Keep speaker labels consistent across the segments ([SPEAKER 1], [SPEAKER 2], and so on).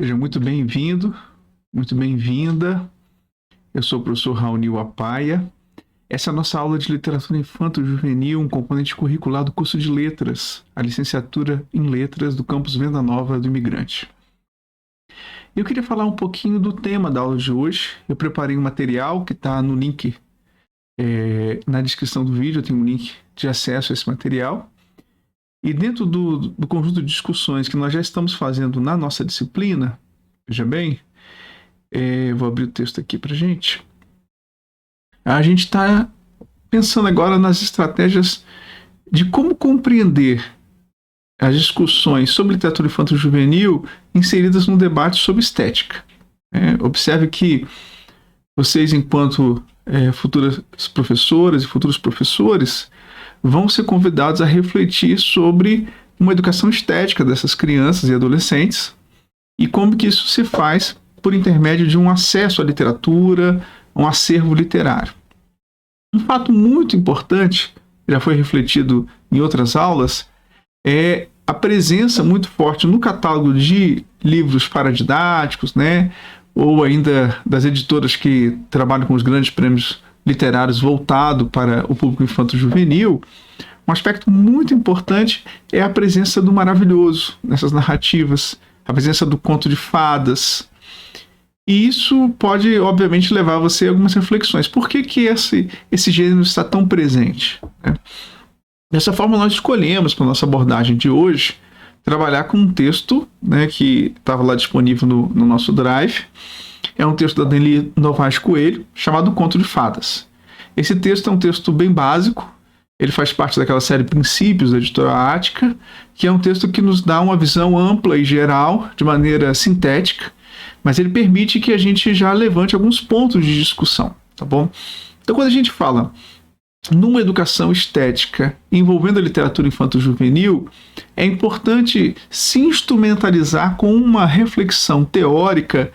[SPEAKER 1] Seja muito bem-vindo, muito bem-vinda. Eu sou o professor Raoni Apaia. Essa é a nossa aula de literatura infanto-juvenil, um componente curricular do curso de Letras, a licenciatura em Letras do campus Venda Nova do Imigrante. Eu queria falar um pouquinho do tema da aula de hoje. Eu preparei um material que está no link na descrição do vídeo, eu tenho um link de acesso a esse material. E dentro do conjunto de discussões que nós já estamos fazendo na nossa disciplina, veja bem, vou abrir o texto aqui para gente. A gente está pensando agora nas estratégias de como compreender as discussões sobre literatura infanto-juvenil inseridas no debate sobre estética. Observe que vocês, enquanto futuras professoras e futuros professores, vão ser convidados a refletir sobre uma educação estética dessas crianças e adolescentes e como que isso se faz por intermédio de um acesso à literatura, um acervo literário. Um fato muito importante, já foi refletido em outras aulas, é a presença muito forte no catálogo de livros paradidáticos, ou ainda das editoras que trabalham com os grandes prêmios literários voltado para o público infanto-juvenil. Um aspecto muito importante é a presença do maravilhoso nessas narrativas, a presença do conto de fadas. E isso pode, obviamente, levar você a algumas reflexões. Por que esse gênero está tão presente? Dessa forma, nós escolhemos, para a nossa abordagem de hoje, trabalhar com um texto que estava lá disponível no nosso Drive. É um texto da Nelly Novaes Coelho, chamado Conto de Fadas. Esse texto é um texto bem básico, ele faz parte daquela série Princípios, da editora Ática, que é um texto que nos dá uma visão ampla e geral, de maneira sintética, mas ele permite que a gente já levante alguns pontos de discussão, tá bom? Então, quando a gente fala numa educação estética envolvendo a literatura infanto-juvenil, é importante se instrumentalizar com uma reflexão teórica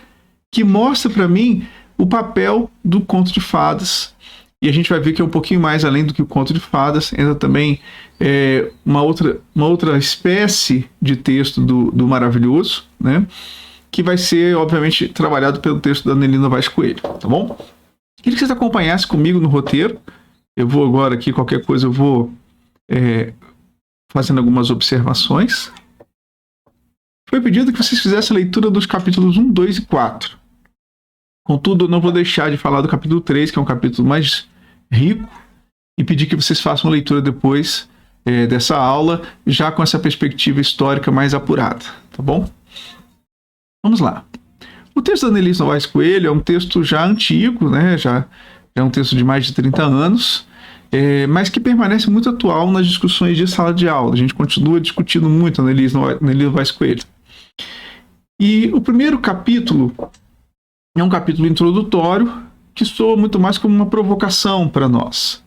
[SPEAKER 1] que mostra para mim o papel do conto de fadas. E a gente vai ver que é um pouquinho mais além do que o conto de fadas, entra também uma outra espécie de texto do maravilhoso, que vai ser, obviamente, trabalhado pelo texto da Nelly Novaes Coelho, tá bom? Queria que vocês acompanhassem comigo no roteiro. Eu vou agora aqui, qualquer coisa, eu vou fazendo algumas observações. Foi pedido que vocês fizessem a leitura dos capítulos 1, 2 e 4. Contudo, eu não vou deixar de falar do capítulo 3, que é um capítulo mais rico, e pedir que vocês façam a leitura depois dessa aula, já com essa perspectiva histórica mais apurada, tá bom? Vamos lá. O texto da Nelly Novaes Coelho é um texto já antigo, já é um texto de mais de 30 anos, mas que permanece muito atual nas discussões de sala de aula. A gente continua discutindo muito a Nelly Novaes Coelho. E o primeiro capítulo é um capítulo introdutório que soa muito mais como uma provocação para nós.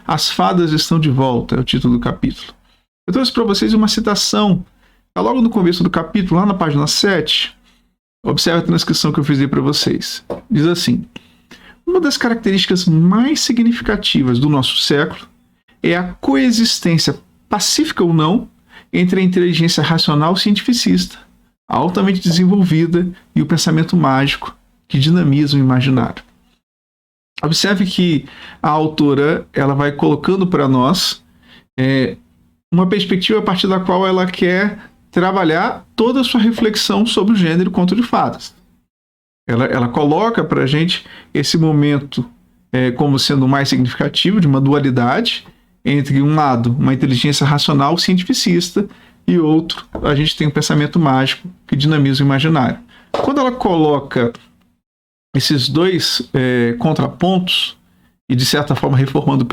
[SPEAKER 1] As fadas estão de volta, é o título do capítulo. Eu trouxe para vocês uma citação, logo no começo do capítulo, lá na página 7. Observe a transcrição que eu fiz aí para vocês. Diz assim: uma das características mais significativas do nosso século é a coexistência, pacífica ou não, entre a inteligência racional cientificista, altamente desenvolvida, e o pensamento mágico que dinamiza o imaginário. Observe que a autora ela vai colocando para nós uma perspectiva a partir da qual ela quer trabalhar toda a sua reflexão sobre o gênero conto de fadas. Ela coloca para a gente esse momento como sendo mais significativo, de uma dualidade entre, um lado, uma inteligência racional cientificista, e outro, a gente tem um pensamento mágico que dinamiza o imaginário. Quando ela coloca esses dois contrapontos, e de certa forma reformando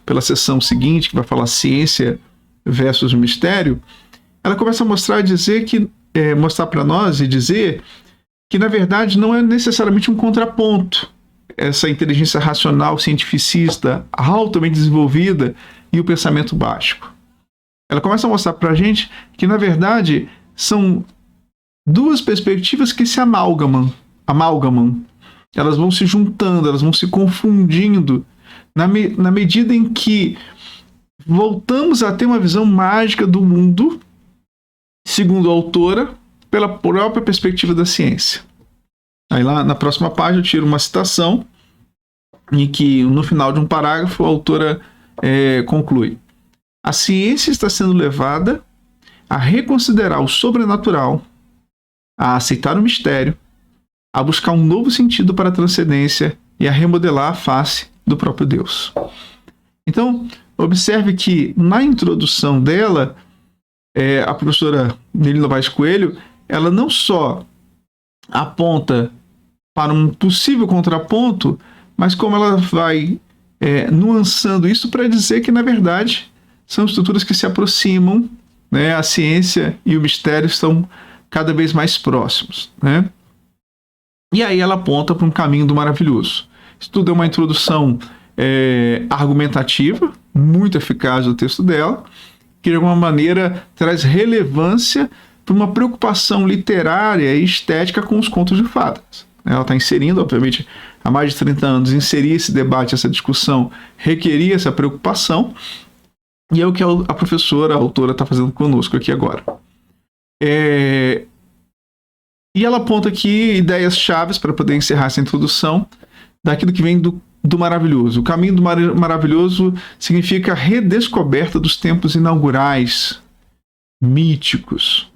[SPEAKER 1] pela seção seguinte, que vai falar ciência versus mistério, ela começa a mostrar para nós e dizer que, na verdade, não é necessariamente um contraponto essa inteligência racional cientificista altamente desenvolvida e o pensamento mágico. Ela começa a mostrar para a gente que, na verdade, são duas perspectivas que se amalgamam. Elas vão se juntando, elas vão se confundindo na medida em que voltamos a ter uma visão mágica do mundo, segundo a autora, pela própria perspectiva da ciência. Aí lá na próxima página eu tiro uma citação em que, no final de um parágrafo, a autora conclui: a ciência está sendo levada a reconsiderar o sobrenatural, a aceitar o mistério, a buscar um novo sentido para a transcendência e a remodelar a face do próprio Deus. Então, observe que na introdução dela, a professora Nelly Novaes Coelho, ela não só aponta para um possível contraponto, mas como ela vai nuançando isso para dizer que, na verdade, são estruturas que se aproximam, né? A ciência e o mistério estão cada vez mais próximos, né? E aí ela aponta para um caminho do maravilhoso. Isso tudo é uma introdução argumentativa, muito eficaz do texto dela, que de alguma maneira traz relevância para uma preocupação literária e estética com os contos de fadas. Ela está inserindo, obviamente, há mais de 30 anos, inserir esse debate, essa discussão, requeria essa preocupação, e é o que a professora, a autora, está fazendo conosco aqui agora. E ela aponta aqui ideias chaves para poder encerrar essa introdução daquilo que vem do maravilhoso. O caminho do maravilhoso significa a redescoberta dos tempos inaugurais, míticos.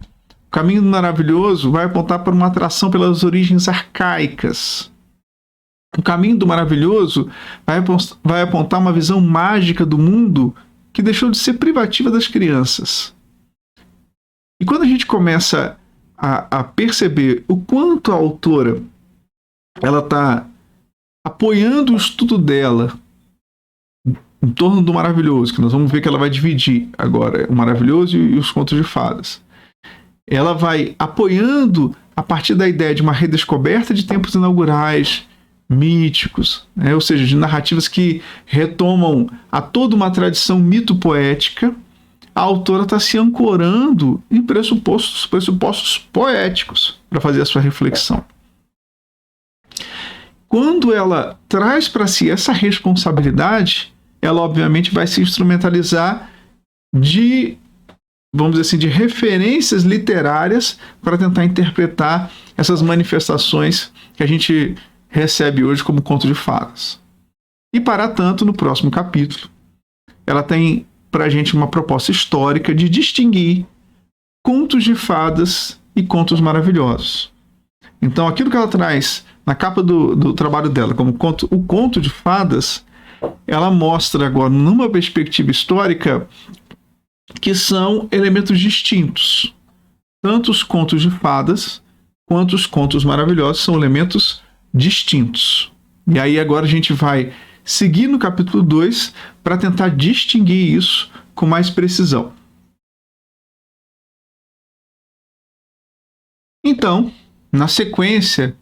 [SPEAKER 1] O caminho do maravilhoso vai apontar para uma atração pelas origens arcaicas. O caminho do maravilhoso vai apontar uma visão mágica do mundo que deixou de ser privativa das crianças. E quando a gente começa a perceber o quanto a autora ela está apoiando o estudo dela em torno do maravilhoso, que nós vamos ver que ela vai dividir agora o maravilhoso e os contos de fadas. Ela vai apoiando a partir da ideia de uma redescoberta de tempos inaugurais, míticos, né? Ou seja, de narrativas que retomam a toda uma tradição mito-poética. A autora está se ancorando em pressupostos poéticos para fazer a sua reflexão. Quando ela traz para si essa responsabilidade, ela obviamente vai se instrumentalizar de, vamos dizer assim, de referências literárias para tentar interpretar essas manifestações que a gente recebe hoje como conto de fadas. E para tanto, no próximo capítulo, ela tem para a gente uma proposta histórica de distinguir contos de fadas e contos maravilhosos. Então, aquilo que ela traz na capa do trabalho dela como o conto de fadas, ela mostra agora, numa perspectiva histórica, que são elementos distintos. Tanto os contos de fadas quanto os contos maravilhosos são elementos distintos. E aí agora a gente vai seguir no capítulo 2 para tentar distinguir isso com mais precisão. Então, na sequência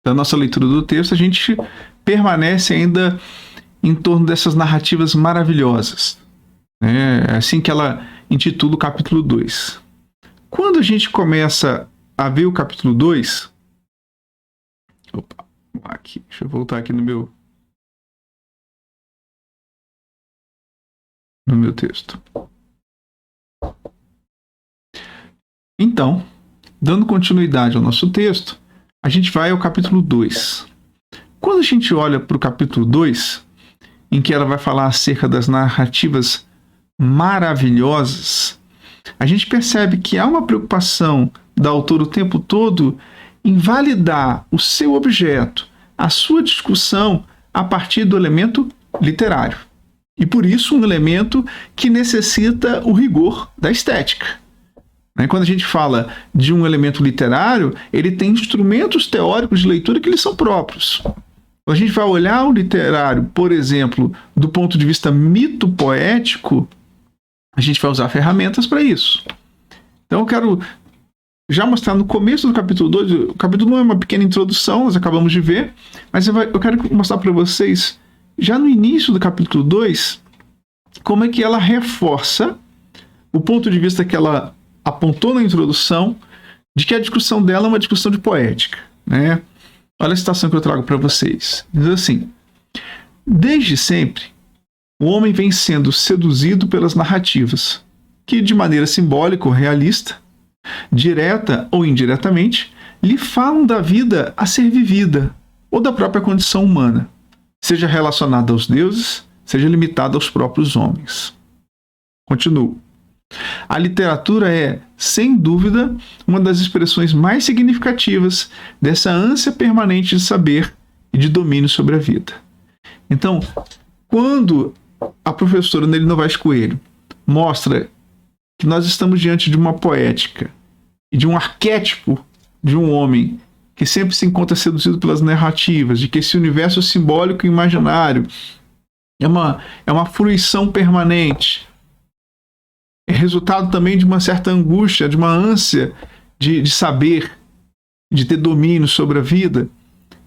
[SPEAKER 1] da nossa leitura do texto, a gente permanece ainda em torno dessas narrativas maravilhosas. É assim que ela intitula o capítulo 2. Quando a gente começa a ver o capítulo 2... Opa, aqui, deixa eu voltar aqui no meu texto. Então, dando continuidade ao nosso texto, a gente vai ao capítulo 2. Quando a gente olha para o capítulo 2, em que ela vai falar acerca das narrativas maravilhosas, a gente percebe que há uma preocupação da autora o tempo todo em validar o seu objeto, a sua discussão, a partir do elemento literário. E por isso um elemento que necessita o rigor da estética. Quando a gente fala de um elemento literário, ele tem instrumentos teóricos de leitura que lhe são próprios. Quando a gente vai olhar o literário, por exemplo, do ponto de vista mito-poético, a gente vai usar ferramentas para isso. Então eu quero já mostrar no começo do capítulo 2, o capítulo 1 é uma pequena introdução, nós acabamos de ver, mas eu quero mostrar para vocês, já no início do capítulo 2, como é que ela reforça o ponto de vista que ela apontou na introdução, de que a discussão dela é uma discussão de poética, né? Olha a citação que eu trago para vocês. Diz assim: desde sempre, o homem vem sendo seduzido pelas narrativas, que de maneira simbólica ou realista direta ou indiretamente, lhe falam da vida a ser vivida ou da própria condição humana, seja relacionada aos deuses, seja limitada aos próprios homens. Continuo. A literatura é, sem dúvida, uma das expressões mais significativas dessa ânsia permanente de saber e de domínio sobre a vida. Então, quando a professora Nelly Novaes Coelho mostra que nós estamos diante de uma poética e de um arquétipo de um homem que sempre se encontra seduzido pelas narrativas, de que esse universo simbólico e imaginário é uma fruição permanente, é resultado também de uma certa angústia, de uma ânsia de saber, de ter domínio sobre a vida,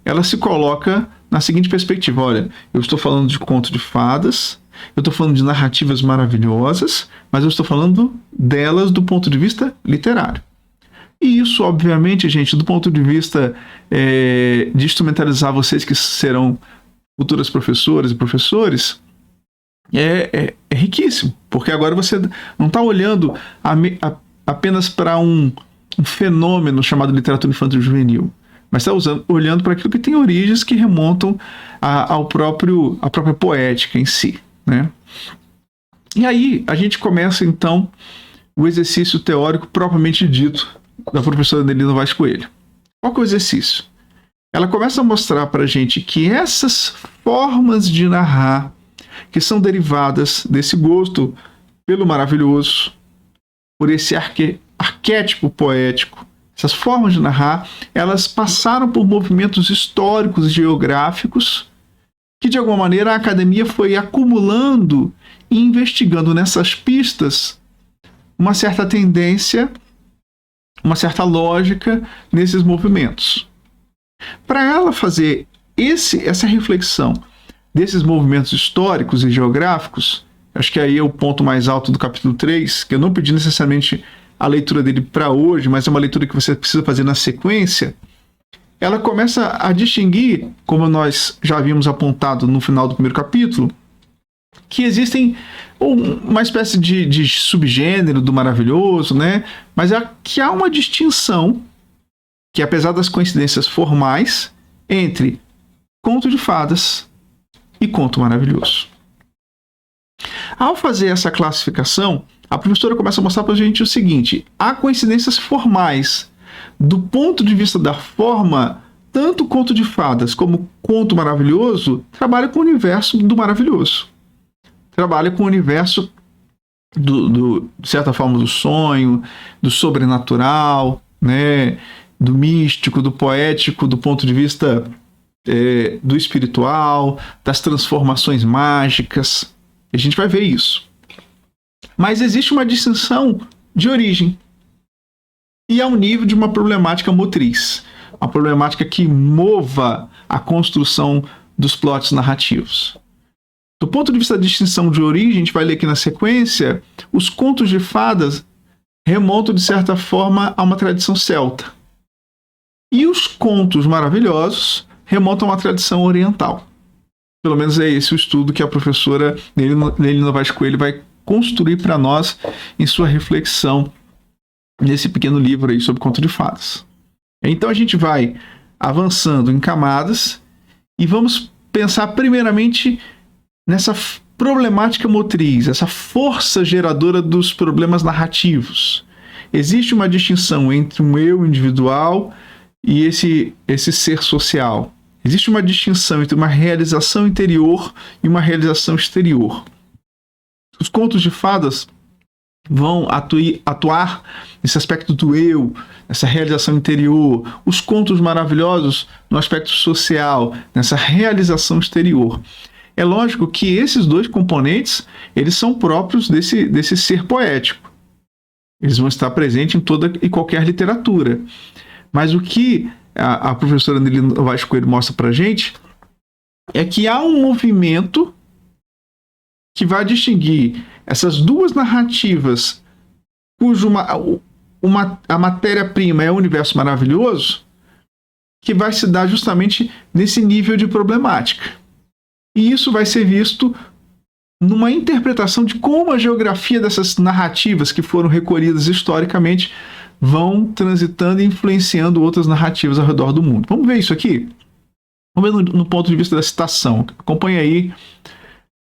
[SPEAKER 1] ela se coloca na seguinte perspectiva: olha, eu estou falando de conto de fadas, eu estou falando de narrativas maravilhosas, mas eu estou falando delas do ponto de vista literário. E isso, obviamente, gente, do ponto de vista de instrumentalizar vocês que serão futuras professoras e professores, é riquíssimo, porque agora você não está olhando apenas para um fenômeno chamado literatura infanto-juvenil, mas está olhando para aquilo que tem origens que remontam à própria poética em si, né? E aí a gente começa então o exercício teórico propriamente dito da professora Nelly Novaes Coelho. Qual que é o exercício? Ela começa a mostrar para a gente que essas formas de narrar, que são derivadas desse gosto pelo maravilhoso, por esse arquétipo poético, essas formas de narrar, elas passaram por movimentos históricos e geográficos que, de alguma maneira, a academia foi acumulando e investigando nessas pistas uma certa tendência, uma certa lógica nesses movimentos. Para ela fazer essa reflexão desses movimentos históricos e geográficos, acho que aí é o ponto mais alto do capítulo 3, que eu não pedi necessariamente a leitura dele para hoje, mas é uma leitura que você precisa fazer na sequência. Ela começa a distinguir, como nós já havíamos apontado no final do primeiro capítulo, que existem uma espécie de subgênero do maravilhoso, né? Mas que há uma distinção, que apesar das coincidências formais, entre conto de fadas e conto maravilhoso. Ao fazer essa classificação, a professora começa a mostrar para a gente o seguinte: há coincidências formais. Do ponto de vista da forma, tanto conto de fadas como conto maravilhoso trabalha com o universo do maravilhoso. Trabalha com o universo, de certa forma, do sonho, do sobrenatural, né? Do místico, do poético, do ponto de vista do espiritual, das transformações mágicas. A gente vai ver isso. Mas existe uma distinção de origem. E ao nível de uma problemática motriz. Uma problemática que mova a construção dos plots narrativos. Do ponto de vista da distinção de origem, a gente vai ler aqui na sequência, os contos de fadas remontam, de certa forma, a uma tradição celta. E os contos maravilhosos remontam a uma tradição oriental. Pelo menos é esse o estudo que a professora Nelly Novaes Coelho vai construir para nós em sua reflexão nesse pequeno livro aí sobre conto de fadas. Então a gente vai avançando em camadas e vamos pensar primeiramente nessa problemática motriz, essa força geradora dos problemas narrativos. Existe uma distinção entre um eu individual e esse ser social. Existe uma distinção entre uma realização interior e uma realização exterior. Os contos de fadas vão atuar nesse aspecto do eu, nessa realização interior. Os contos maravilhosos no aspecto social, nessa realização exterior. É lógico que esses dois componentes, eles são próprios desse ser poético. Eles vão estar presentes em toda e qualquer literatura. Mas o que a professora Nelly Novaes Coelho mostra para a gente é que há um movimento que vai distinguir essas duas narrativas cujo a matéria-prima é o universo maravilhoso, que vai se dar justamente nesse nível de problemática. E isso vai ser visto numa interpretação de como a geografia dessas narrativas que foram recolhidas historicamente vão transitando e influenciando outras narrativas ao redor do mundo. Vamos ver isso aqui? Vamos ver no ponto de vista da citação. Acompanhe aí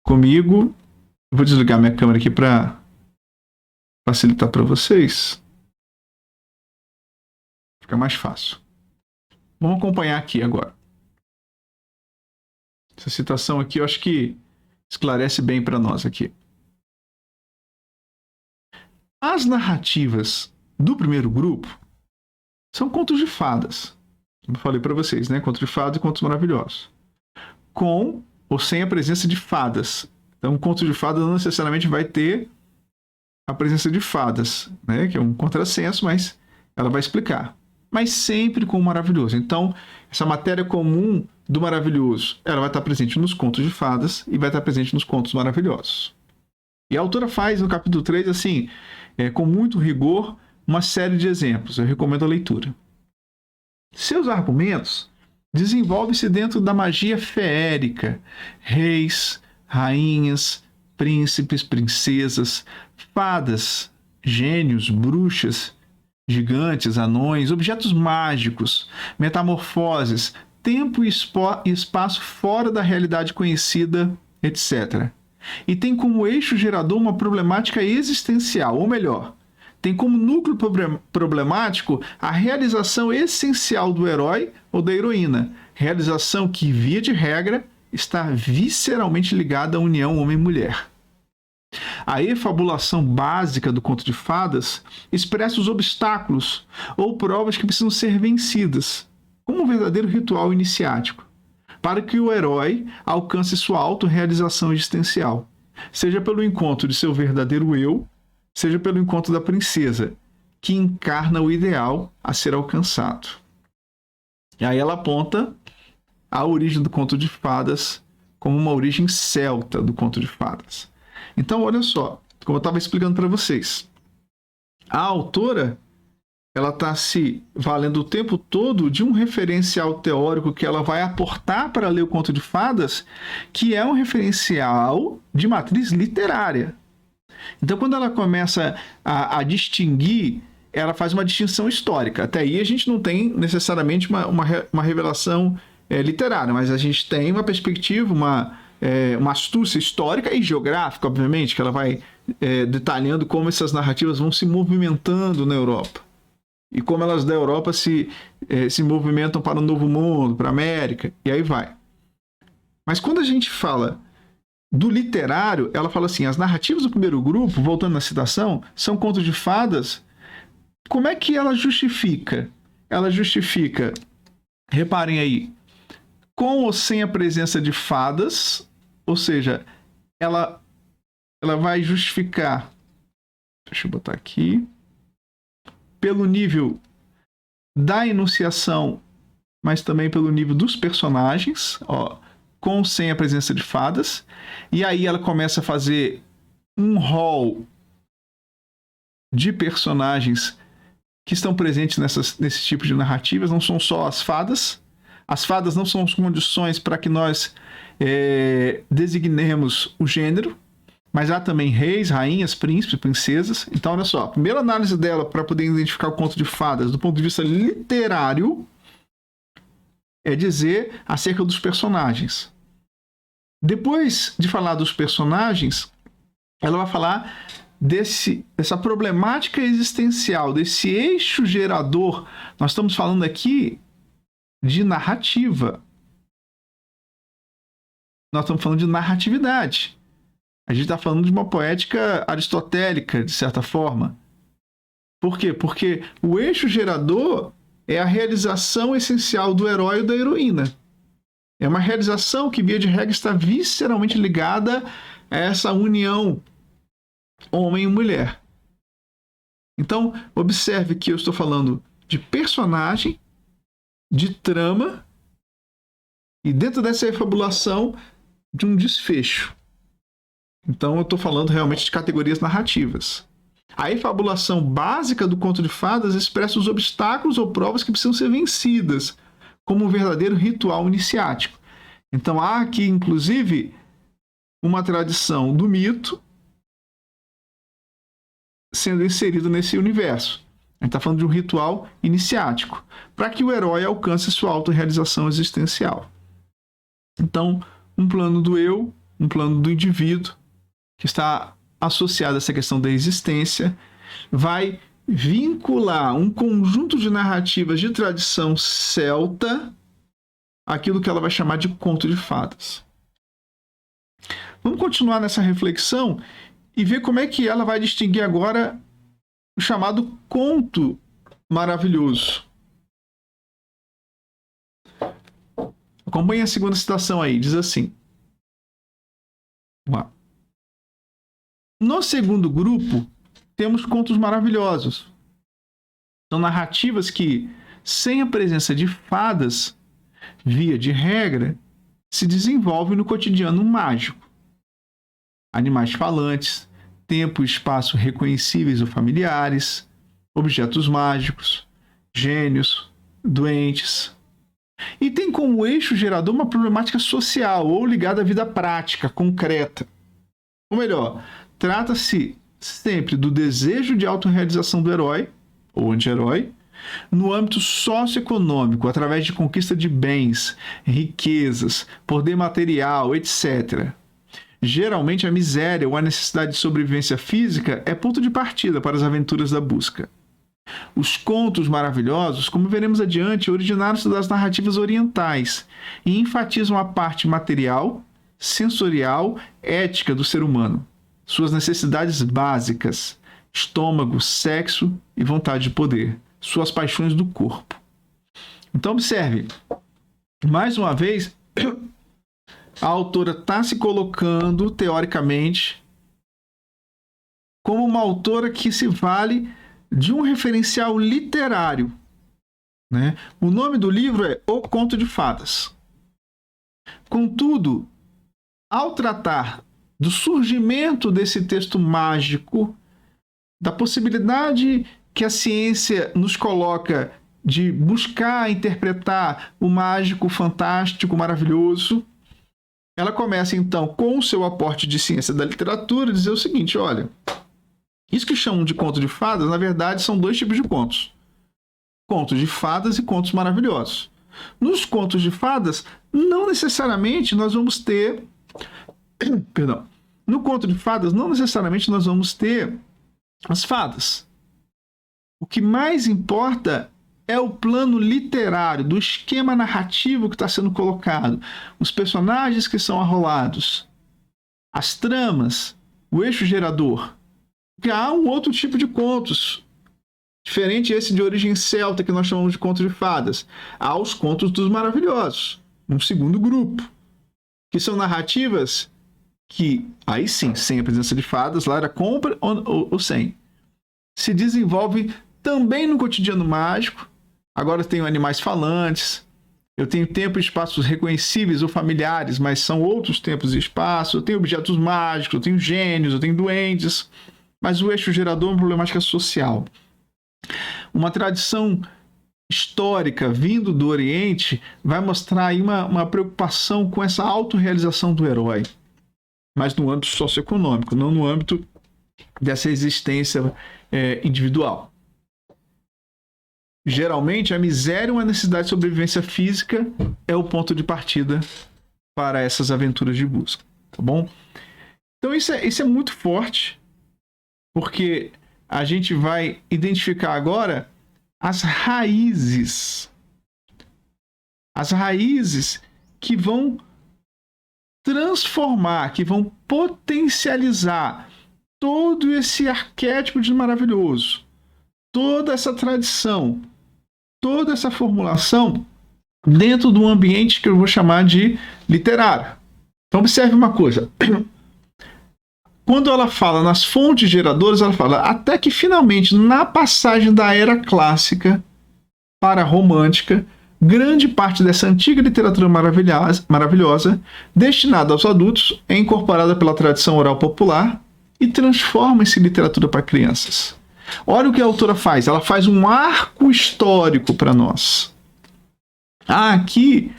[SPEAKER 1] comigo. Vou desligar minha câmera aqui para facilitar para vocês. Fica mais fácil. Vamos acompanhar aqui agora. Essa citação aqui eu acho que esclarece bem para nós aqui. As narrativas do primeiro grupo são contos de fadas. Como eu falei para vocês, né? Contos de fadas e contos maravilhosos. Com ou sem a presença de fadas. Então, um conto de fadas não necessariamente vai ter a presença de fadas, né? Que é um contrassenso, mas ela vai explicar. Mas sempre com o maravilhoso. Então, essa matéria comum do maravilhoso, ela vai estar presente nos contos de fadas e vai estar presente nos contos maravilhosos. E a autora faz no capítulo 3, assim, com muito rigor, uma série de exemplos. Eu recomendo a leitura. Seus argumentos desenvolvem-se dentro da magia feérica. Reis, rainhas, príncipes, princesas, fadas, gênios, bruxas, gigantes, anões, objetos mágicos, metamorfoses, tempo e espaço fora da realidade conhecida, etc. E tem como eixo gerador uma problemática existencial, ou melhor, tem como núcleo problemático a realização essencial do herói ou da heroína, realização que, via de regra, está visceralmente ligada à união homem-mulher. A efabulação básica do conto de fadas expressa os obstáculos ou provas que precisam ser vencidas, como um verdadeiro ritual iniciático, para que o herói alcance sua autorrealização existencial, seja pelo encontro de seu verdadeiro eu, seja pelo encontro da princesa, que encarna o ideal a ser alcançado. E aí ela aponta a origem do conto de fadas como uma origem celta do conto de fadas. Então, olha só, como eu estava explicando para vocês, a autora ela está se valendo o tempo todo de um referencial teórico que ela vai aportar para ler o conto de fadas, que é um referencial de matriz literária. Então, quando ela começa a distinguir, ela faz uma distinção histórica. Até aí a gente não tem necessariamente uma revelação literária, mas a gente tem uma perspectiva, uma astúcia histórica e geográfica, obviamente, que ela vai detalhando como essas narrativas vão se movimentando na Europa. E como elas da Europa se movimentam para o Novo Mundo, para a América, e aí vai. Mas quando a gente fala do literário, ela fala assim, as narrativas do primeiro grupo, voltando na citação, são contos de fadas. Como é que ela justifica? Ela justifica, reparem aí, com ou sem a presença de fadas, ou seja, ela vai justificar, deixa eu botar aqui, pelo nível da enunciação, mas também pelo nível dos personagens, ó, com ou sem a presença de fadas. E aí ela começa a fazer um rol de personagens que estão presentes nesse tipo de narrativas. Não são só as fadas. As fadas não são as condições para que nós designemos o gênero, mas há também reis, rainhas, príncipes, princesas. Então, olha só, a primeira análise dela para poder identificar o conto de fadas do ponto de vista literário é dizer acerca dos personagens. Depois de falar dos personagens, ela vai falar dessa problemática existencial, desse eixo gerador. Nós estamos falando aqui de narrativa. Nós estamos falando de narratividade. A gente está falando de uma poética aristotélica, de certa forma. Por quê? Porque o eixo gerador é a realização essencial do herói ou da heroína. É uma realização que, via de regra, está visceralmente ligada a essa união homem e mulher. Então, observe que eu estou falando de personagem, de trama, e dentro dessa efabulação, de um desfecho. Então, eu estou falando realmente de categorias narrativas. A efabulação básica do conto de fadas expressa os obstáculos ou provas que precisam ser vencidas, como um verdadeiro ritual iniciático. Então, há aqui, inclusive, uma tradição do mito sendo inserido nesse universo. A gente está falando de um ritual iniciático, para que o herói alcance sua autorrealização existencial. Então, um plano do eu, um plano do indivíduo, que está associado a essa questão da existência, vai vincular um conjunto de narrativas de tradição celta àquilo que ela vai chamar de conto de fadas. Vamos continuar nessa reflexão e ver como é que ela vai distinguir agora o chamado conto maravilhoso. Acompanhe a segunda citação aí, diz assim. Vamos lá. No segundo grupo, temos contos maravilhosos. São narrativas que, sem a presença de fadas, via de regra, se desenvolvem no cotidiano mágico. Animais falantes, tempo e espaço reconhecíveis ou familiares, objetos mágicos, gênios, doentes. E tem como eixo gerador uma problemática social ou ligada à vida prática, concreta. Ou melhor, trata-se sempre do desejo de autorrealização do herói, ou anti-herói, no âmbito socioeconômico, através de conquista de bens, riquezas, poder material, etc. Geralmente, a miséria ou a necessidade de sobrevivência física é ponto de partida para as aventuras da busca. Os contos maravilhosos, como veremos adiante, originaram-se das narrativas orientais e enfatizam a parte material, sensorial, ética do ser humano, suas necessidades básicas, estômago, sexo e vontade de poder, suas paixões do corpo. Então, observe, mais uma vez, a autora está se colocando, teoricamente, como uma autora que se vale de um referencial literário, né? O nome do livro é O Conto de Fadas. Contudo, ao tratar do surgimento desse texto mágico, da possibilidade que a ciência nos coloca de buscar interpretar o mágico, fantástico, maravilhoso, ela começa, então, com o seu aporte de ciência da literatura, a dizer o seguinte, olha, isso que chamam de conto de fadas, na verdade, são dois tipos de contos. Contos de fadas e contos maravilhosos. Nos contos de fadas, não necessariamente nós vamos ter... Perdão. No conto de fadas, não necessariamente nós vamos ter as fadas. O que mais importa é o plano literário, do esquema narrativo que está sendo colocado, os personagens que são arrolados, as tramas, o eixo gerador. Porque há um outro tipo de contos, diferente esse de origem celta, que nós chamamos de contos de fadas. Há os contos dos maravilhosos, um segundo grupo, que são narrativas que, aí sim, sem a presença de fadas, lá era compra ou sem, se desenvolve também no cotidiano mágico. Agora eu tenho animais falantes, eu tenho tempo e espaços reconhecíveis ou familiares, mas são outros tempos e espaços, eu tenho objetos mágicos, eu tenho gênios, eu tenho doentes, mas o eixo gerador é uma problemática social. Uma tradição histórica vindo do Oriente vai mostrar aí uma preocupação com essa autorrealização do herói, mas no âmbito socioeconômico, não no âmbito dessa existência individual. Geralmente, a miséria ou a necessidade de sobrevivência física é o ponto de partida para essas aventuras de busca, tá bom? Então, isso é muito forte, porque a gente vai identificar agora as raízes que vão transformar, que vão potencializar todo esse arquétipo de maravilhoso, toda essa tradição, toda essa formulação dentro de um ambiente que eu vou chamar de literário. Então, observe uma coisa. Quando ela fala nas fontes geradoras, ela fala até que finalmente, na passagem da era clássica para a romântica, grande parte dessa antiga literatura maravilhosa, destinada aos adultos, é incorporada pela tradição oral popular e transforma-se em literatura para crianças. Olha o que a autora faz. Ela faz um arco histórico para nós. Há aqui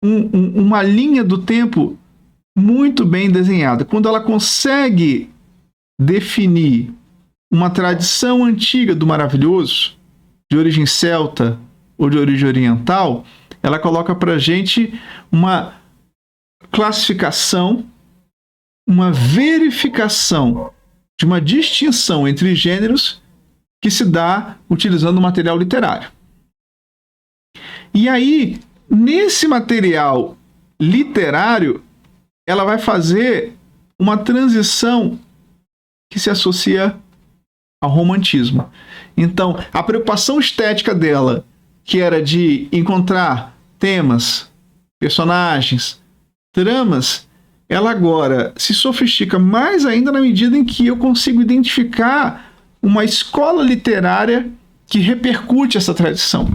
[SPEAKER 1] uma linha do tempo muito bem desenhada. Quando ela consegue definir uma tradição antiga do maravilhoso, de origem celta ou de origem oriental, ela coloca para a gente uma classificação, uma verificação de uma distinção entre gêneros que se dá utilizando o material literário. E aí, nesse material literário, ela vai fazer uma transição que se associa ao romantismo. Então, a preocupação estética dela, que era de encontrar temas, personagens, tramas, ela agora se sofistica mais ainda na medida em que eu consigo identificar uma escola literária que repercute essa tradição.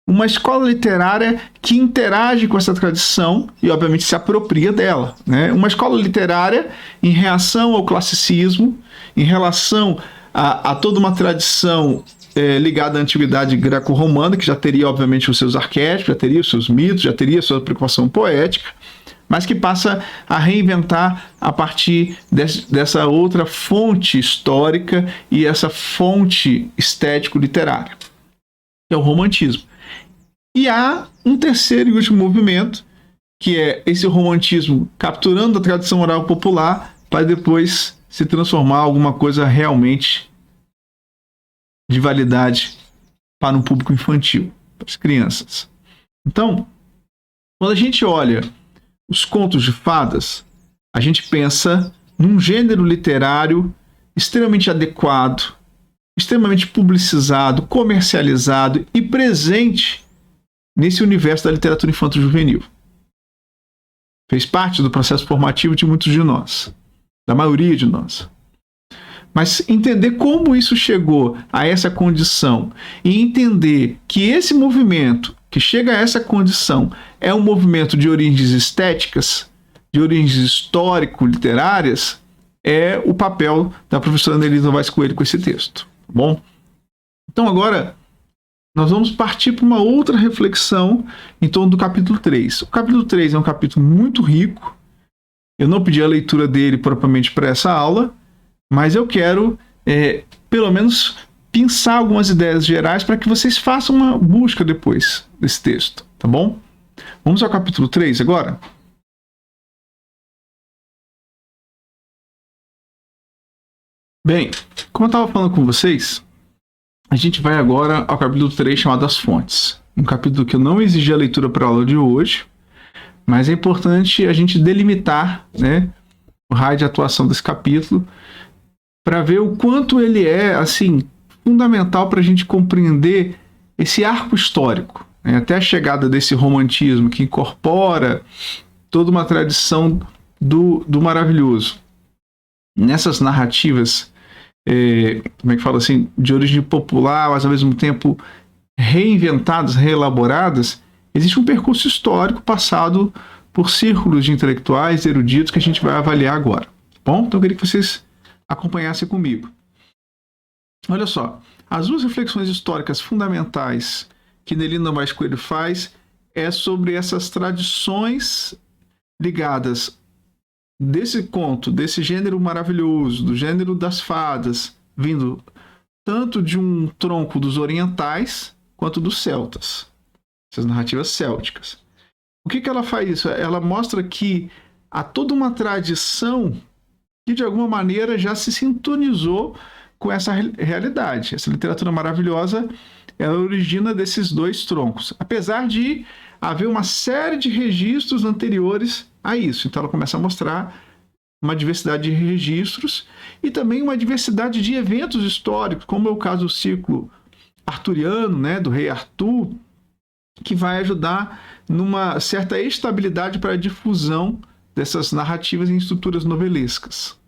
[SPEAKER 1] Uma escola literária que interage com essa tradição e, obviamente, se apropria dela, né? Uma escola literária em reação ao classicismo, em relação a toda uma tradição ligada à antiguidade greco-romana, que já teria, obviamente, os seus arquétipos, já teria os seus mitos, já teria a sua preocupação poética, mas que passa a reinventar a partir dessa outra fonte histórica e essa fonte estético-literária, que é o romantismo. E há um terceiro e último movimento, que é esse romantismo capturando a tradição oral popular para depois se transformar em alguma coisa realmente de validade para um público infantil, para as crianças. Então, quando a gente olha os contos de fadas, a gente pensa num gênero literário extremamente adequado, extremamente publicizado, comercializado e presente nesse universo da literatura infanto-juvenil. Fez parte do processo formativo de muitos de nós, da maioria de nós. Mas entender como isso chegou a essa condição e entender que esse movimento que chega a essa condição é um movimento de origens estéticas, de origens histórico-literárias, é o papel da professora Annelise Novaes Coelho com esse texto. Tá bom? Então agora nós vamos partir para uma outra reflexão em torno do capítulo 3. O capítulo 3 é um capítulo muito rico. Eu não pedi a leitura dele propriamente para essa aula, mas eu quero, pelo menos, pensar algumas ideias gerais para que vocês façam uma busca depois desse texto, tá bom? Vamos ao capítulo 3 agora? Bem, como eu estava falando com vocês, a gente vai agora ao capítulo 3, chamado As Fontes. Um capítulo que eu não exigi a leitura para a aula de hoje, mas é importante a gente delimitar, né, o raio de atuação desse capítulo para ver o quanto ele é, assim, fundamental para a gente compreender esse arco histórico, né, até a chegada desse romantismo que incorpora toda uma tradição do maravilhoso. Nessas narrativas, como é que fala assim, de origem popular, mas ao mesmo tempo reinventadas, reelaboradas, existe um percurso histórico passado por círculos de intelectuais, eruditos, que a gente vai avaliar agora. Tá bom? Então eu queria que vocês acompanhassem comigo. Olha só, as duas reflexões históricas fundamentais que Annelise Novaes Coelho faz é sobre essas tradições ligadas desse conto, desse gênero maravilhoso, do gênero das fadas, vindo tanto de um tronco dos orientais quanto dos celtas, essas narrativas célticas. O que ela faz isso? Ela mostra que há toda uma tradição que de alguma maneira já se sintonizou com essa realidade. Essa literatura maravilhosa, ela origina desses dois troncos, apesar de haver uma série de registros anteriores a isso. Então ela começa a mostrar uma diversidade de registros e também uma diversidade de eventos históricos, como é o caso do ciclo arturiano, né, do rei Arthur, que vai ajudar numa certa estabilidade para a difusão dessas narrativas em estruturas novelescas.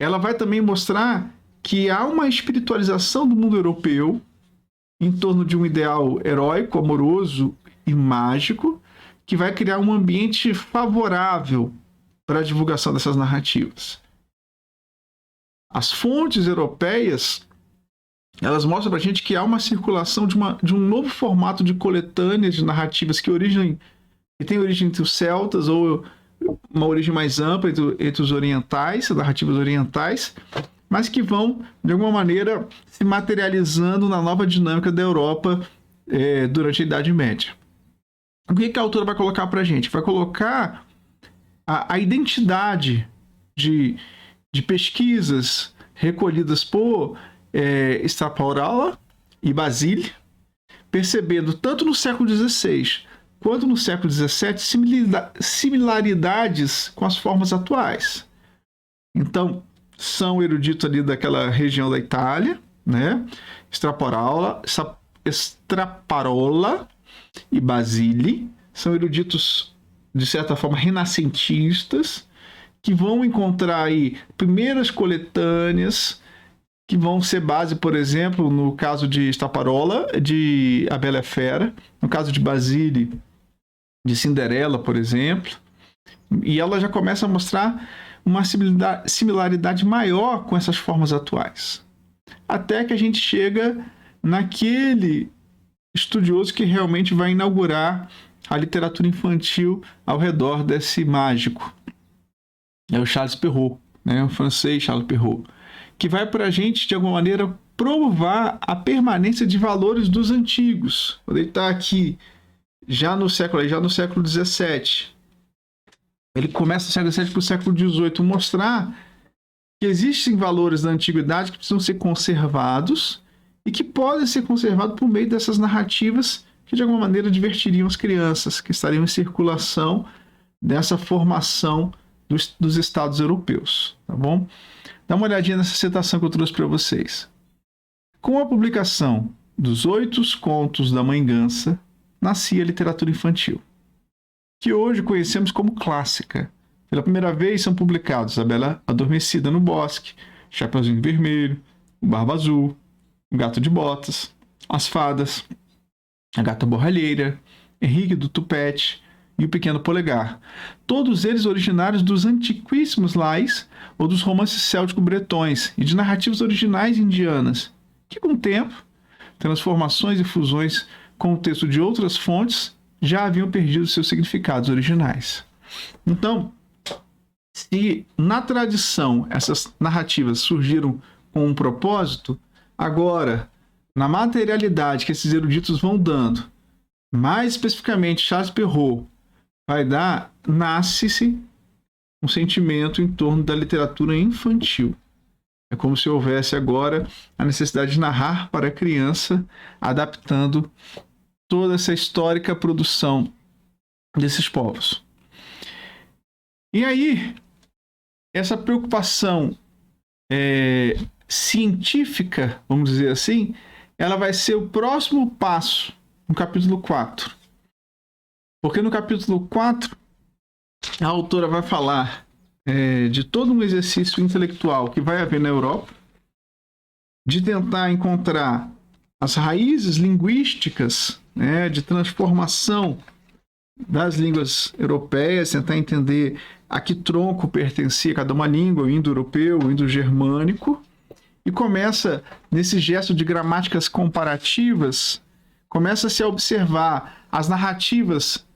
[SPEAKER 1] Ela vai também mostrar que há uma espiritualização do mundo europeu em torno de um ideal heróico, amoroso e mágico, que vai criar um ambiente favorável para a divulgação dessas narrativas. As fontes europeias, elas mostram para a gente que há uma circulação de um novo formato de coletâneas de narrativas que tem origem entre os celtas, ou uma origem mais ampla entre os orientais, narrativas orientais, mas que vão, de alguma maneira, se materializando na nova dinâmica da Europa durante a Idade Média. O que a autora vai colocar para a gente? Vai colocar a identidade de pesquisas recolhidas por Straparola e Basile, percebendo tanto no século XVI quanto no século XVII similaridades com as formas atuais. Então, são eruditos ali daquela região da Itália, né? Straparola e Basile são eruditos, de certa forma, renascentistas, que vão encontrar aí primeiras coletâneas, que vão ser base, por exemplo, no caso de Straparola, de A Bela e a Fera, no caso de Basile, de Cinderela, por exemplo, e ela já começa a mostrar uma similaridade maior com essas formas atuais. Até que a gente chega naquele estudioso que realmente vai inaugurar a literatura infantil ao redor desse mágico. É o Charles Perrault, né? O francês Charles Perrault, que vai para a gente, de alguma maneira, provar a permanência de valores dos antigos. Quando ele está aqui, já no século XVII, ele começa do século XVII para o século XVIII mostrar que existem valores da antiguidade que precisam ser conservados e que podem ser conservados por meio dessas narrativas que, de alguma maneira, divertiriam as crianças que estariam em circulação dessa formação dos estados europeus, tá bom? Dá uma olhadinha nessa citação que eu trouxe para vocês. Com a publicação dos 8 contos da Mãe Gansa, nascia a literatura infantil, que hoje conhecemos como clássica. Pela primeira vez são publicados A Bela Adormecida no Bosque, Chapeuzinho Vermelho, O Barba Azul, O Gato de Botas, As Fadas, A Gata Borralheira, Henrique do Tupete e O Pequeno Polegar. Todos eles originários dos antiquíssimos lais ou dos romances céltico-bretões e de narrativas originais indianas, que com o tempo, transformações e fusões com o texto de outras fontes, já haviam perdido seus significados originais. Então, se na tradição essas narrativas surgiram com um propósito, agora, na materialidade que esses eruditos vão dando, mais especificamente Charles Perrault vai dar, nasce-se um sentimento em torno da literatura infantil. É como se houvesse agora a necessidade de narrar para a criança, adaptando toda essa histórica produção desses povos. E aí, essa preocupação científica, vamos dizer assim, ela vai ser o próximo passo no capítulo 4. Porque no capítulo 4, a autora vai falar de todo um exercício intelectual que vai haver na Europa, de tentar encontrar as raízes linguísticas, né, de transformação das línguas europeias, tentar entender a que tronco pertencia cada uma língua, o indo-europeu, o indo-germânico, e começa, nesse gesto de gramáticas comparativas, começa-se a observar as narrativas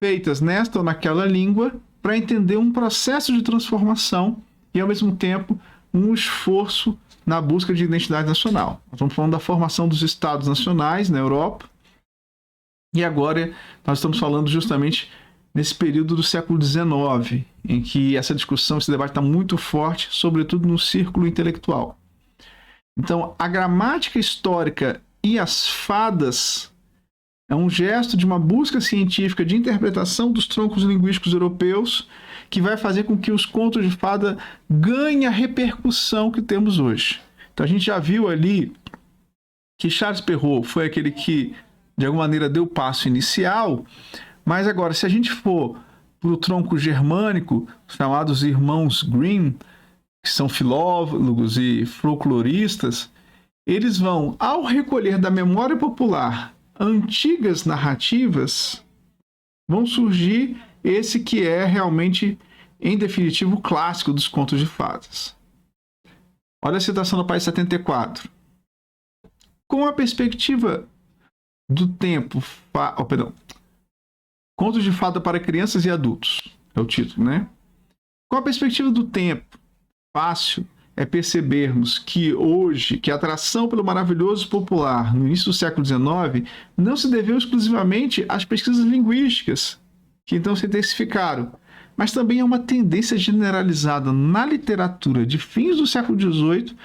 [SPEAKER 1] feitas nesta ou naquela língua para entender um processo de transformação e, ao mesmo tempo, um esforço na busca de identidade nacional. Nós estamos falando da formação dos estados nacionais na Europa, e agora nós estamos falando justamente nesse período do século XIX, em que essa discussão, esse debate está muito forte, sobretudo no círculo intelectual. Então, a gramática histórica e as fadas é um gesto de uma busca científica de interpretação dos troncos linguísticos europeus que vai fazer com que os contos de fada ganhem a repercussão que temos hoje. Então, a gente já viu ali que Charles Perrault foi aquele que, de alguma maneira, deu o passo inicial, mas agora, se a gente for para o tronco germânico, chamados irmãos Grimm, que são filólogos e folcloristas, eles vão, ao recolher da memória popular antigas narrativas, vão surgir esse que é realmente, em definitivo, o clássico dos contos de fadas. Olha a citação do País 74. Com a perspectiva do tempo... Contos de fada para crianças e adultos. É o título, né? Com a perspectiva do tempo fácil é percebermos que hoje, que a atração pelo maravilhoso popular no início do século XIX não se deveu exclusivamente às pesquisas linguísticas, que então se intensificaram, mas também a uma tendência generalizada na literatura de fins do século XVIII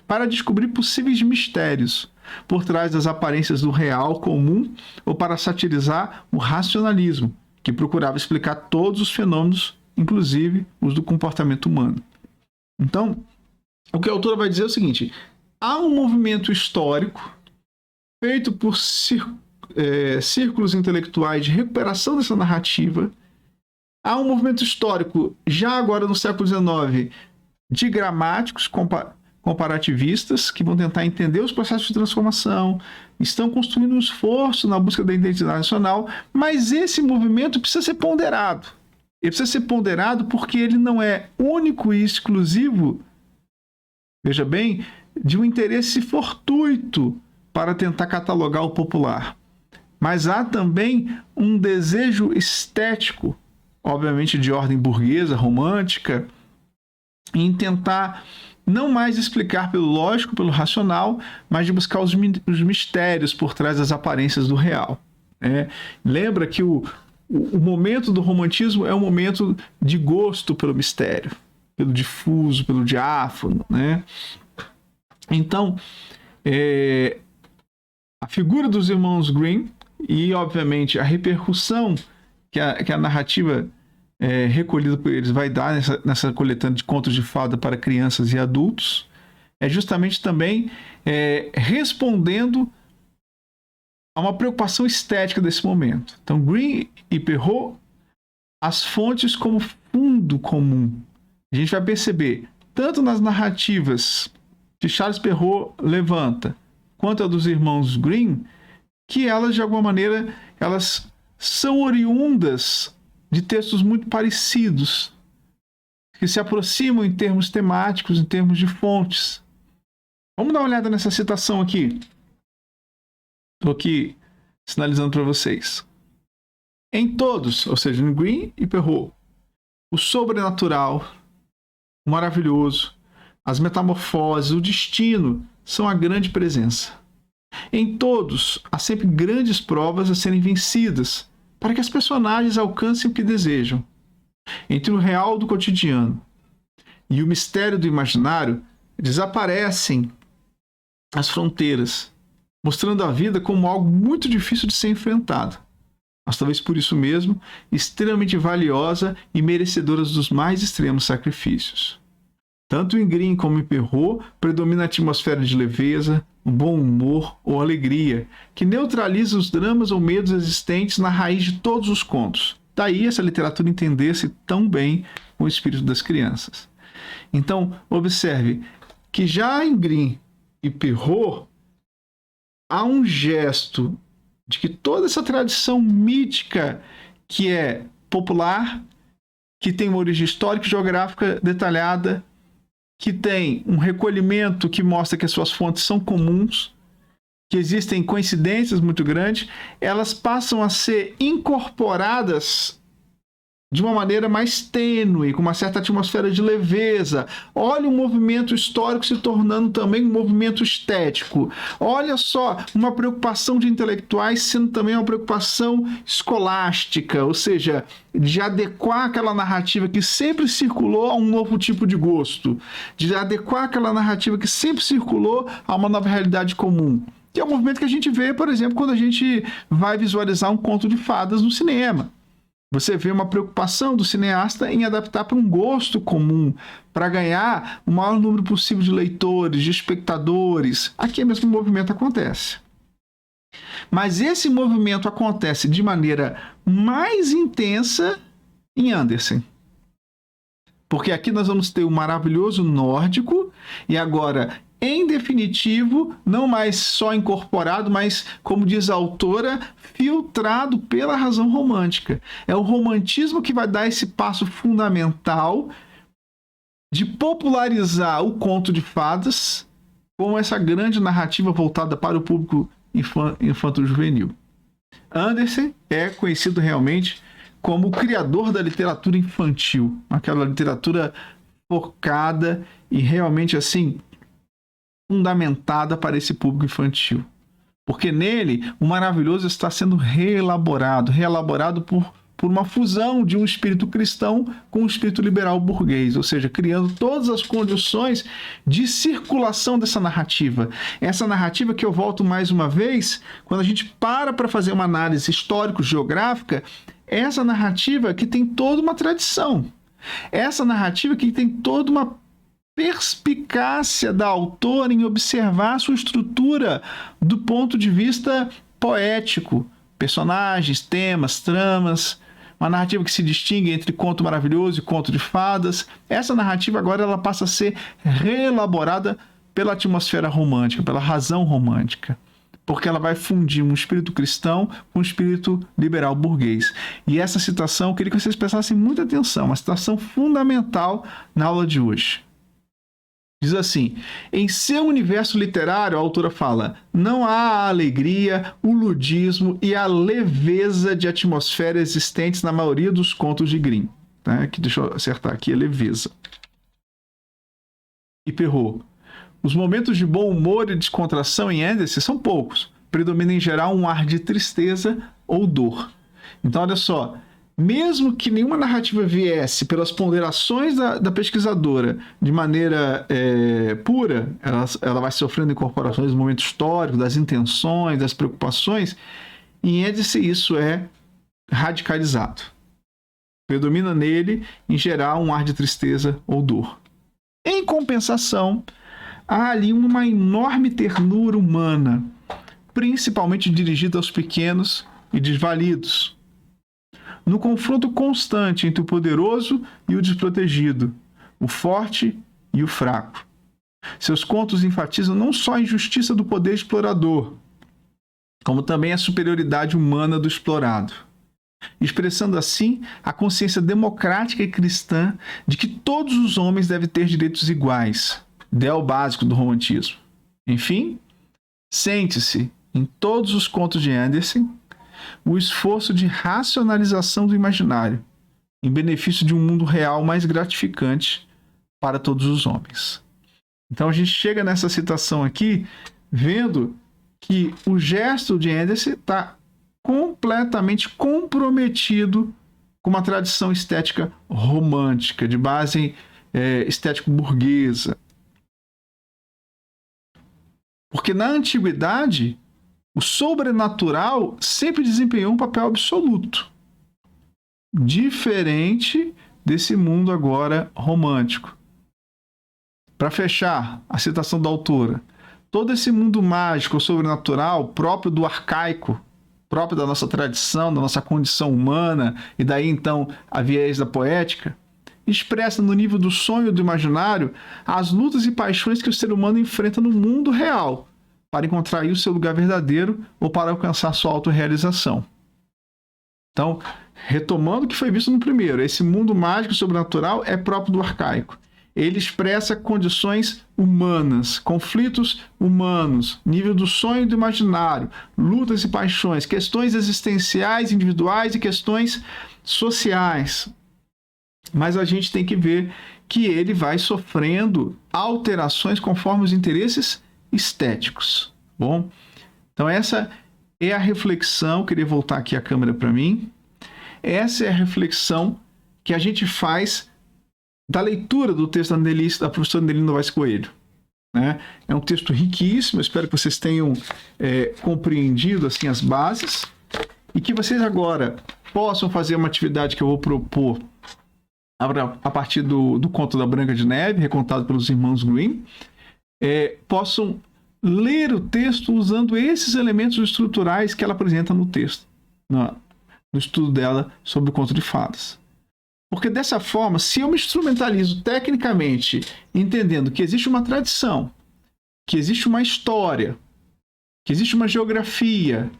[SPEAKER 1] para descobrir possíveis mistérios por trás das aparências do real comum ou para satirizar o racionalismo, que procurava explicar todos os fenômenos, inclusive os do comportamento humano. Então, o que a autora vai dizer é o seguinte: há um movimento histórico feito por círculos intelectuais de recuperação dessa narrativa. Há um movimento histórico, já agora no século XIX, de gramáticos comparativistas que vão tentar entender os processos de transformação, estão construindo um esforço na busca da identidade nacional, mas esse movimento precisa ser ponderado. Ele precisa ser ponderado porque ele não é único e exclusivo, veja bem, de um interesse fortuito para tentar catalogar o popular. Mas há também um desejo estético, obviamente de ordem burguesa, romântica, em tentar não mais explicar pelo lógico, pelo racional, mas de buscar os mistérios por trás das aparências do real. Lembra que o momento do romantismo é um momento de gosto pelo mistério, pelo difuso, pelo diáfano. Então, a figura dos irmãos Grimm e, obviamente, a repercussão que a narrativa recolhida por eles vai dar nessa coletânea de contos de fada para crianças e adultos é justamente também respondendo a uma preocupação estética desse momento. Então, Grimm e Perrault, as fontes como fundo comum. A gente vai perceber, tanto nas narrativas que Charles Perrault levanta, quanto a dos irmãos Grimm, que elas, de alguma maneira, elas são oriundas de textos muito parecidos, que se aproximam em termos temáticos, em termos de fontes. Vamos dar uma olhada nessa citação aqui. Estou aqui sinalizando para vocês. Em todos, ou seja, em Grimm e Perrault, o sobrenatural, o maravilhoso, as metamorfoses, o destino são a grande presença. Em todos, há sempre grandes provas a serem vencidas para que as personagens alcancem o que desejam. Entre o real do cotidiano e o mistério do imaginário, desaparecem as fronteiras, mostrando a vida como algo muito difícil de ser enfrentado, mas talvez por isso mesmo, extremamente valiosa e merecedora dos mais extremos sacrifícios. Tanto em Grimm como em Perrault, predomina a atmosfera de leveza, um bom humor ou alegria, que neutraliza os dramas ou medos existentes na raiz de todos os contos. Daí essa literatura entender-se tão bem com o espírito das crianças. Então, observe que já em Grimm e Perrault, há um gesto de que toda essa tradição mítica que é popular, que tem uma origem histórica e geográfica detalhada, que tem um recolhimento que mostra que as suas fontes são comuns, que existem coincidências muito grandes, elas passam a ser incorporadas de uma maneira mais tênue, com uma certa atmosfera de leveza. Olha o movimento histórico se tornando também um movimento estético. Olha só, uma preocupação de intelectuais sendo também uma preocupação escolástica, ou seja, de adequar aquela narrativa que sempre circulou a um novo tipo de gosto, de adequar aquela narrativa que sempre circulou a uma nova realidade comum. Que é um movimento que a gente vê, por exemplo, quando a gente vai visualizar um conto de fadas no cinema. Você vê uma preocupação do cineasta em adaptar para um gosto comum, para ganhar o maior número possível de leitores, de espectadores. Aqui mesmo o movimento acontece. Mas esse movimento acontece de maneira mais intensa em Andersen. Porque aqui nós vamos ter o maravilhoso nórdico e agora, em definitivo, não mais só incorporado, mas, como diz a autora, filtrado pela razão romântica. É o romantismo que vai dar esse passo fundamental de popularizar o conto de fadas como essa grande narrativa voltada para o público infanto-juvenil. Andersen é conhecido realmente como o criador da literatura infantil, aquela literatura focada e realmente assim fundamentada para esse público infantil. Porque nele o maravilhoso está sendo reelaborado por uma fusão de um espírito cristão com um espírito liberal burguês, ou seja, criando todas as condições de circulação dessa narrativa. Essa narrativa que eu volto mais uma vez, quando a gente para fazer uma análise histórico-geográfica, essa narrativa que tem toda uma tradição. Essa narrativa que tem toda uma perspicácia da autora em observar a sua estrutura do ponto de vista poético, personagens, temas, tramas, uma narrativa que se distingue entre conto maravilhoso e conto de fadas. Essa narrativa agora ela passa a ser reelaborada pela atmosfera romântica, pela razão romântica, porque ela vai fundir um espírito cristão com um espírito liberal burguês. E essa citação, eu queria que vocês prestassem muita atenção, uma citação fundamental na aula de hoje. Diz assim: em seu universo literário, a autora fala, não há a alegria, o ludismo e a leveza de atmosfera existentes na maioria dos contos de Grimm. Tá? Deixa eu acertar aqui, é leveza. E Perrault. Os momentos de bom humor e descontração em Andersen são poucos. Predomina em geral um ar de tristeza ou dor. Então, olha só. Mesmo que nenhuma narrativa viesse pelas ponderações da pesquisadora de maneira pura, ela vai sofrendo incorporações do momento histórico, das intenções, das preocupações, em Andersen isso é radicalizado. Predomina nele, em geral, um ar de tristeza ou dor. Em compensação, há ali uma enorme ternura humana, principalmente dirigida aos pequenos e desvalidos, no confronto constante entre o poderoso e o desprotegido, o forte e o fraco. Seus contos enfatizam não só a injustiça do poder explorador, como também a superioridade humana do explorado, expressando assim a consciência democrática e cristã de que todos os homens devem ter direitos iguais, ideal básico do romantismo. Enfim, sente-se, em todos os contos de Andersen, o esforço de racionalização do imaginário, em benefício de um mundo real mais gratificante para todos os homens. Então a gente chega nessa citação aqui, vendo que o gesto de Andersen está completamente comprometido com uma tradição estética romântica, de base estético-burguesa. Porque na antiguidade, o sobrenatural sempre desempenhou um papel absoluto, diferente desse mundo agora romântico. Para fechar a citação da autora, todo esse mundo mágico, sobrenatural, próprio do arcaico, próprio da nossa tradição, da nossa condição humana, e daí então a viés da poética, expressa no nível do sonho e do imaginário as lutas e paixões que o ser humano enfrenta no mundo real, para encontrar aí o seu lugar verdadeiro ou para alcançar sua autorrealização. Então, retomando o que foi visto no primeiro, esse mundo mágico e sobrenatural é próprio do arcaico. Ele expressa condições humanas, conflitos humanos, nível do sonho e do imaginário, lutas e paixões, questões existenciais, individuais e questões sociais. Mas a gente tem que ver que ele vai sofrendo alterações conforme os interesses estéticos. Bom, então essa é a reflexão, queria voltar aqui a câmera para mim, essa é a reflexão que a gente faz da leitura do texto da professora Nelly Novaes Coelho. Né? É um texto riquíssimo, espero que vocês tenham compreendido assim, as bases e que vocês agora possam fazer uma atividade que eu vou propor a partir do conto da Branca de Neve, recontado pelos irmãos Grimm, possam ler o texto usando esses elementos estruturais que ela apresenta no texto, no estudo dela sobre o conto de fadas. Porque dessa forma, se eu me instrumentalizo tecnicamente, entendendo que existe uma tradição, que existe uma história, que existe uma geografia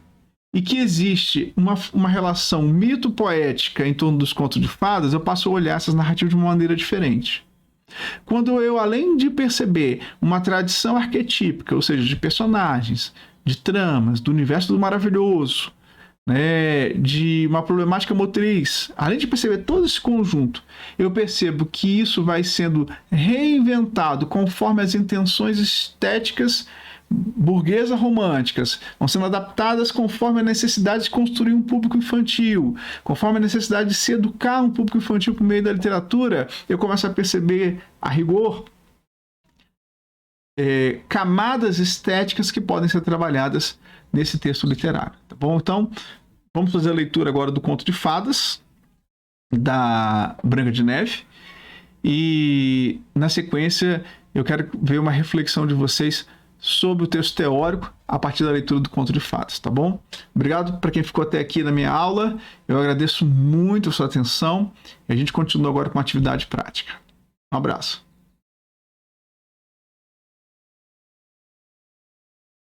[SPEAKER 1] e que existe uma relação mito-poética em torno dos contos de fadas, eu passo a olhar essas narrativas de uma maneira diferente. Quando eu, além de perceber uma tradição arquetípica, ou seja, de personagens, de tramas, do universo do maravilhoso, né, de uma problemática motriz, além de perceber todo esse conjunto, eu percebo que isso vai sendo reinventado conforme as intenções estéticas burguesas românticas vão sendo adaptadas conforme a necessidade de construir um público infantil, conforme a necessidade de se educar um público infantil por meio da literatura, eu começo a perceber, a rigor, camadas estéticas que podem ser trabalhadas nesse texto literário, tá bom? Então, vamos fazer a leitura agora do Conto de Fadas, da Branca de Neve, e na sequência eu quero ver uma reflexão de vocês sobre o texto teórico a partir da leitura do Conto de Fadas, tá bom? Obrigado para quem ficou até aqui na minha aula, eu agradeço muito a sua atenção e a gente continua agora com a atividade prática. Um abraço.